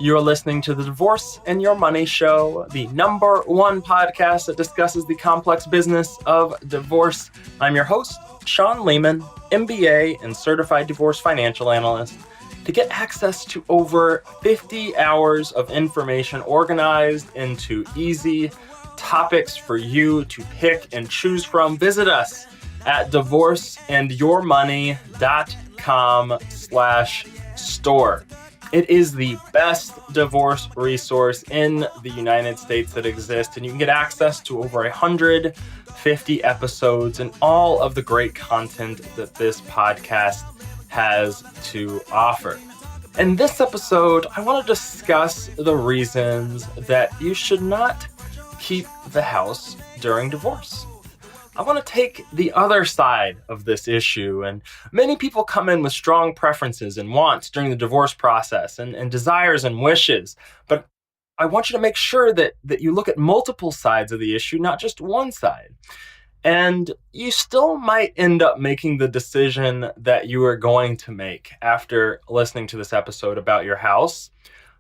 You're listening to the Divorce and Your Money Show, the #1 podcast that discusses the complex business of divorce. I'm your host, Sean Lehman, MBA and Certified Divorce Financial Analyst. To get access to over 50 hours of information organized into easy topics for you to pick and choose from, visit us at divorceandyourmoney.com/store. It is the best divorce resource in the United States that exists, and you can get access to over 150 episodes and all of the great content that this podcast has to offer. In this episode, I want to discuss the reasons that you should not keep the house during divorce. I want to take the other side of this issue, and many people come in with strong preferences and wants during the divorce process and desires and wishes, but I want you to make sure that you look at multiple sides of the issue, not just one side. And you still might end up making the decision that you are going to make after listening to this episode about your house,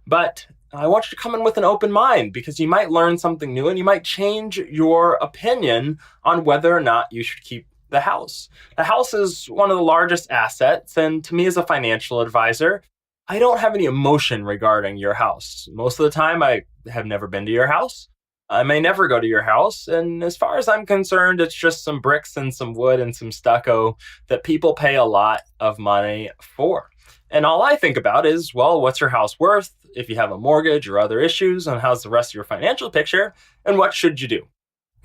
but I want you to come in with an open mind because you might learn something new and you might change your opinion on whether or not you should keep the house. The house is one of the largest assets, and to me as a financial advisor, I don't have any emotion regarding your house. Most of the time, I have never been to your house. I may never go to your house, and as far as I'm concerned, it's just some bricks and some wood and some stucco that people pay a lot of money for. And all I think about is, well, what's your house worth? If you have a mortgage or other issues, and how's the rest of your financial picture, and what should you do?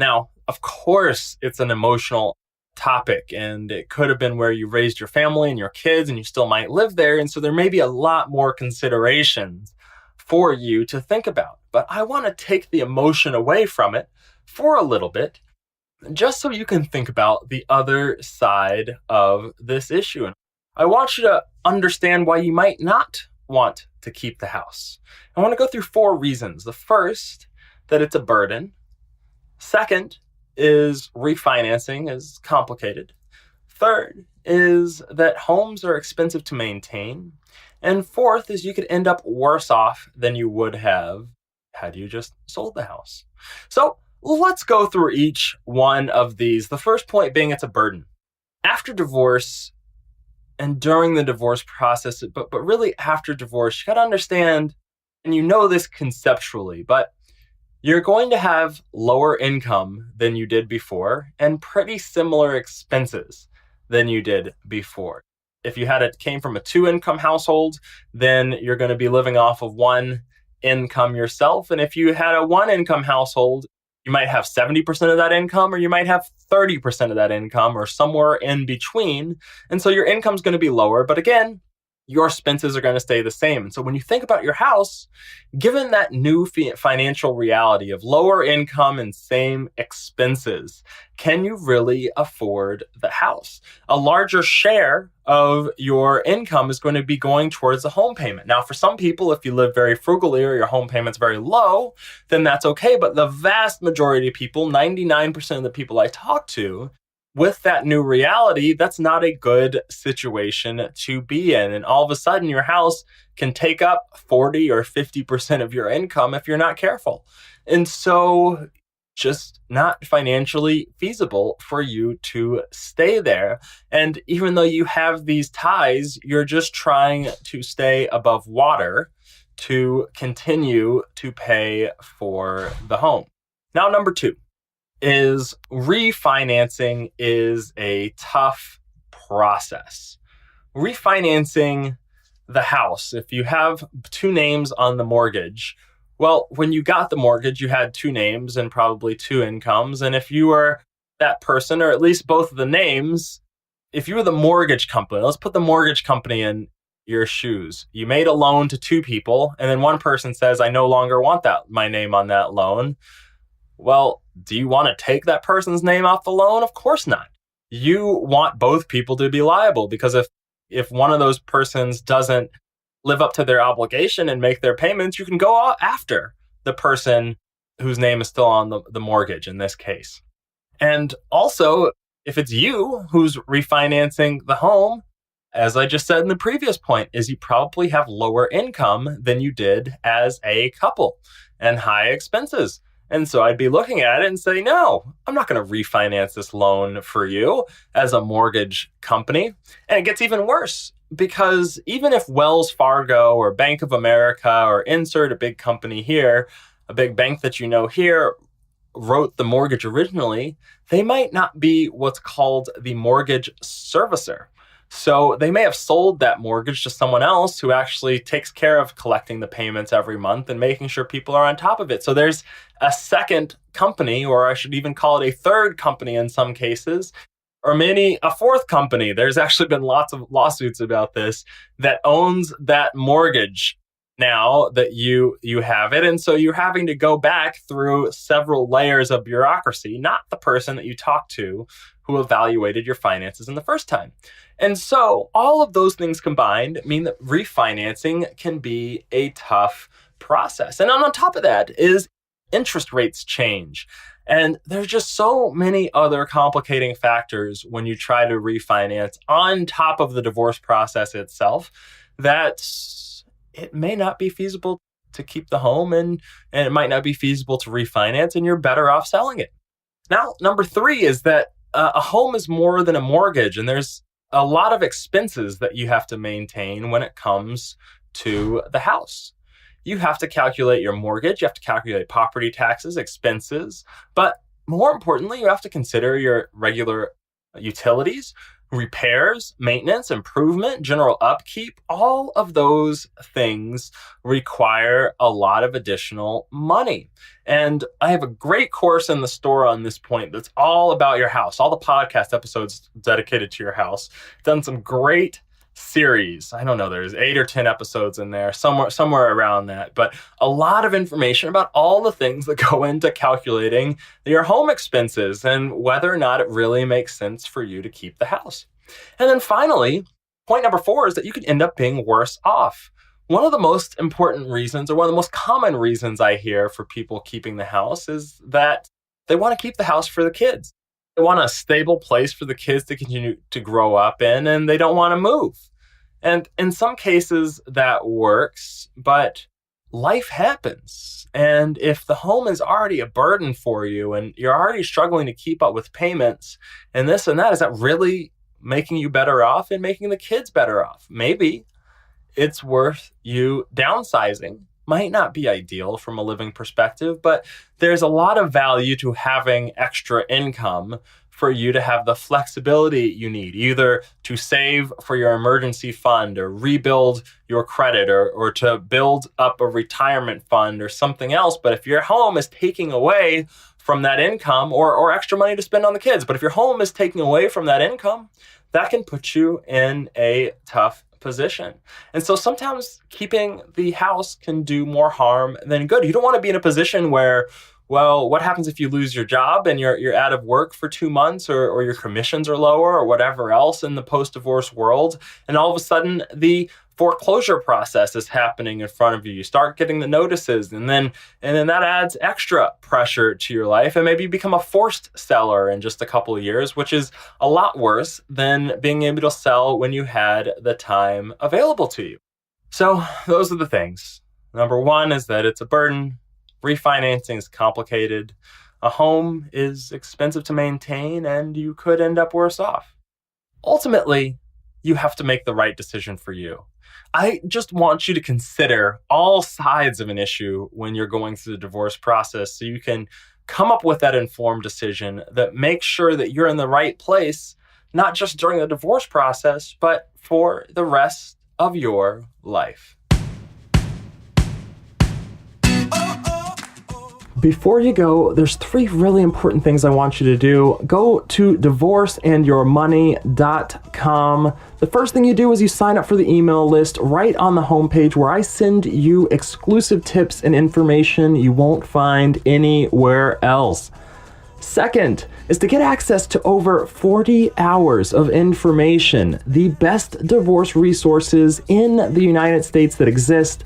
Now, of course, it's an emotional topic, and it could have been where you raised your family and your kids, and you still might live there. And so there may be a lot more considerations for you to think about. But I want to take the emotion away from it for a little bit, just so you can think about the other side of this issue. And I want you to understand why you might not want to keep the house. I want to go through 4 reasons. The first, that it's a burden. Second is refinancing is complicated. Third is that homes are expensive to maintain. And fourth is you could end up worse off than you would have had you just sold the house. So let's go through each one of these. The first point being it's a burden. After divorce, and during the divorce process, but really after divorce, you got to understand, and you know this conceptually, but you're going to have lower income than you did before and pretty similar expenses than you did before. If you came from a 2-income household, then you're going to be living off of 1 income yourself. And if you had a 1-income household, you might have 70% of that income, or you might have 30% of that income, or somewhere in between. And so your income's going to be lower. But again, your expenses are going to stay the same. And so when you think about your house, given that new financial reality of lower income and same expenses, can you really afford the house? A larger share of your income is going to be going towards the home payment. Now, for some people, if you live very frugally or your home payment's very low, then that's okay. But the vast majority of people, 99% of the people I talk to, with that new reality, that's not a good situation to be in. And all of a sudden, your house can take up 40 or 50% of your income if you're not careful. And so just not financially feasible for you to stay there. And even though you have these ties, you're just trying to stay above water to continue to pay for the home. Now, number 2. Is refinancing is a tough process. Refinancing the house, if you have 2 names on the mortgage, well, when you got the mortgage, you had 2 names and probably 2 incomes. And if you were that person, or at least both of the names, if you were the mortgage company, let's put the mortgage company in your shoes. You made a loan to 2 people, and then one person says, I no longer want my name on that loan. Well, do you want to take that person's name off the loan? Of course not. You want both people to be liable, because if one of those persons doesn't live up to their obligation and make their payments, you can go after the person whose name is still on the mortgage in this case. And also, if it's you who's refinancing the home, as I just said in the previous point, is you probably have lower income than you did as a couple and high expenses. And so I'd be looking at it and say, no, I'm not going to refinance this loan for you as a mortgage company. And it gets even worse, because even if Wells Fargo or Bank of America, or insert a big company here, a big bank that you know here, wrote the mortgage originally, they might not be what's called the mortgage servicer. So they may have sold that mortgage to someone else who actually takes care of collecting the payments every month and making sure people are on top of it. So there's a second company, or I should even call it a third company in some cases, or maybe a fourth company. There's actually been lots of lawsuits about this, that owns that mortgage now that you have it. And so you're having to go back through several layers of bureaucracy, not the person that you talked to who evaluated your finances in the first time. And so all of those things combined mean that refinancing can be a tough process. And on top of that is interest rates change. And there's just so many other complicating factors when you try to refinance on top of the divorce process itself, that it may not be feasible to keep the home, and it might not be feasible to refinance, and you're better off selling it. Now, number 3 is that a home is more than a mortgage, and there's a lot of expenses that you have to maintain when it comes to the house. You have to calculate your mortgage, you have to calculate property taxes, expenses, but more importantly, you have to consider your regular utilities, repairs, maintenance, improvement, general upkeep. All of those things require a lot of additional money. And I have a great course in the store on this point that's all about your house, all the podcast episodes dedicated to your house. Done some great series. I don't know, there's 8 or 10 episodes in there, somewhere around that, but a lot of information about all the things that go into calculating your home expenses and whether or not it really makes sense for you to keep the house. And then finally, point number 4 is that you could end up being worse off. One of the most important reasons, or one of the most common reasons I hear for people keeping the house, is that they want to keep the house for the kids. They want a stable place for the kids to continue to grow up in, and they don't want to move. And in some cases that works, but life happens. And if the home is already a burden for you and you're already struggling to keep up with payments and this and that, is that really making you better off and making the kids better off? Maybe it's worth you downsizing. Might not be ideal from a living perspective, but there's a lot of value to having extra income for you to have the flexibility you need, either to save for your emergency fund or rebuild your credit, or to build up a retirement fund or something else. But if your home is taking away from that income, or extra money to spend on the kids, but if your home is taking away from that income, that can put you in a tough position. And so sometimes keeping the house can do more harm than good. You don't want to be in a position where, well, what happens if you lose your job and you're out of work for 2 months, or your commissions are lower, or whatever else in the post-divorce world, and all of a sudden the foreclosure process is happening in front of you. You start getting the notices, and then that adds extra pressure to your life, and maybe you become a forced seller in just a couple of years, which is a lot worse than being able to sell when you had the time available to you. So those are the things. Number 1 is that it's a burden. Refinancing is complicated. A home is expensive to maintain, and you could end up worse off. Ultimately, you have to make the right decision for you. I just want you to consider all sides of an issue when you're going through the divorce process, so you can come up with that informed decision that makes sure that you're in the right place, not just during the divorce process, but for the rest of your life. Before you go, there's 3 really important things I want you to do. Go to divorceandyourmoney.com. The first thing you do is you sign up for the email list right on the homepage, where I send you exclusive tips and information you won't find anywhere else. Second is to get access to over 40 hours of information, the best divorce resources in the United States that exist.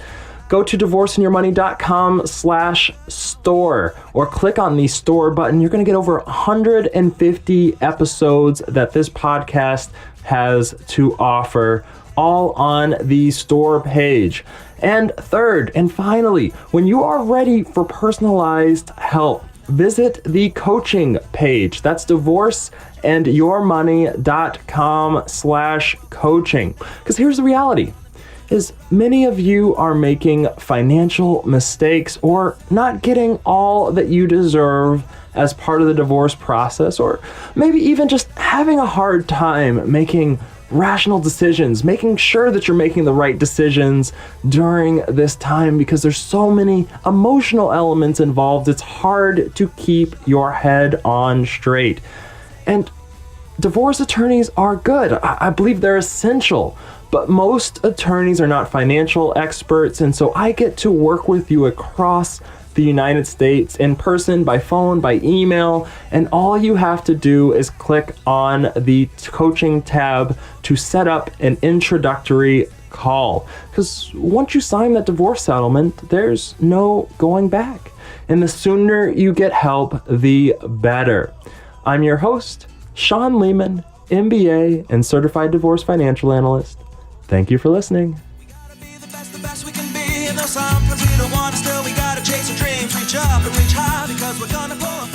Go to divorceandyourmoney.com/store, or click on the store button. You're going to get over 150 episodes that this podcast has to offer, all on the store page. And third, and finally, when you are ready for personalized help, visit the coaching page. That's divorceandyourmoney.com/coaching. Because here's the reality, is many of you are making financial mistakes or not getting all that you deserve as part of the divorce process, or maybe even just having a hard time making rational decisions, making sure that you're making the right decisions during this time, because there's so many emotional elements involved. It's hard to keep your head on straight. And divorce attorneys are good. I believe they're essential, but most attorneys are not financial experts. And so I get to work with you across the United States, in person, by phone, by email, and all you have to do is click on the coaching tab to set up an introductory call. Because once you sign that divorce settlement, there's no going back. And the sooner you get help, the better. I'm your host, Sean Lehman, MBA and Certified Divorce Financial Analyst. Thank you for listening. Sometimes we don't want to, still we gotta chase our dreams, reach up and reach high, because we're gonna pull